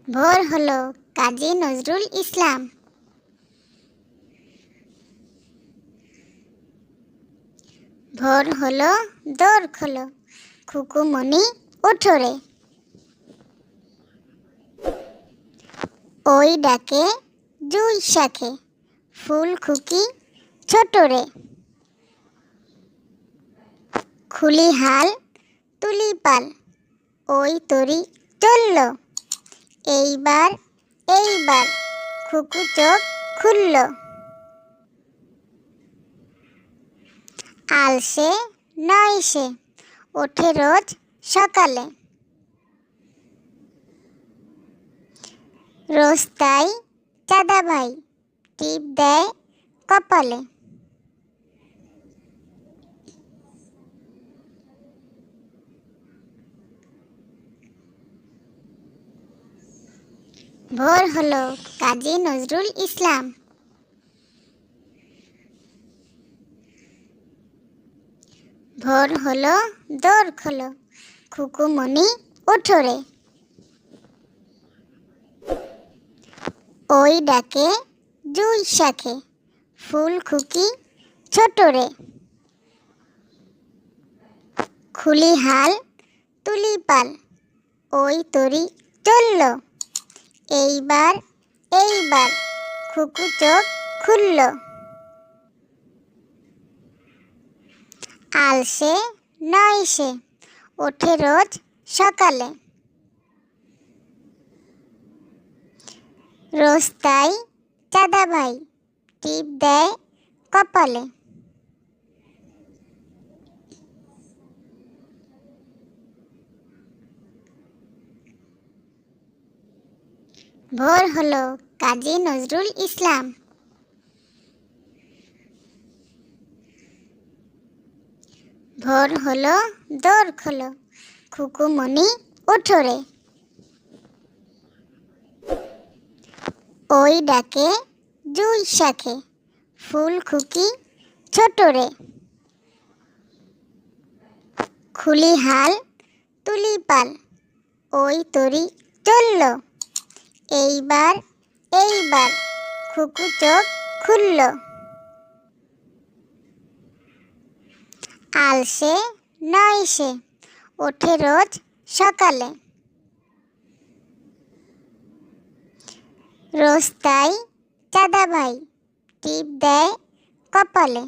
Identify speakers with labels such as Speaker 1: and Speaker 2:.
Speaker 1: ভোর হলো কাজী নজরুল ইসলাম। ভোর হলো দোর খোলো, খুকুমণি ওঠো রে। ওই ডাকে জুই শাখে, ফুল খুকি ছোট রে। খুলি হাল তুলি পাল, ওই তরি চলল। এইবার এইবার খুকু চোখ খুলল। আলসে নয় সে, ওঠে রোজ সকালে। রোজ তাই চাঁদা ভাই টিপ দেয় কপালে। ভোর হলো কাজী নজরুল ইসলাম। ভোর হলো দোর খোলো, খুকুমণি ওঠো রে। ওই ডাকে জুই শাখে, ফুল খুকি ছোট রে। খুলি হাল তুলি পাল, ওই তরি চলল। এইবার এইবার খুকু চোখ খুলল। আলসে নয় সে, ওঠে রোজ সকালে। রোজ তাই চাঁদা ভাই টিপ দেয় কপালে। ভোর হলো কাজী নজরুল ইসলাম। ভোর হলো দোর খোলো, খুকুমণি ওঠো রে। ওই ডাকে জুই শাখে, ফুল খুকি ছোট রে। খুলি হাল তুলি পাল, ওই তরি চলল। এইবার এইবার খুকু চোখ খুলল। আলসে নয় সে, ওঠে রোজ সকালে। রোজ তাই চাঁদা ভাই টিপ দেয় কপালে।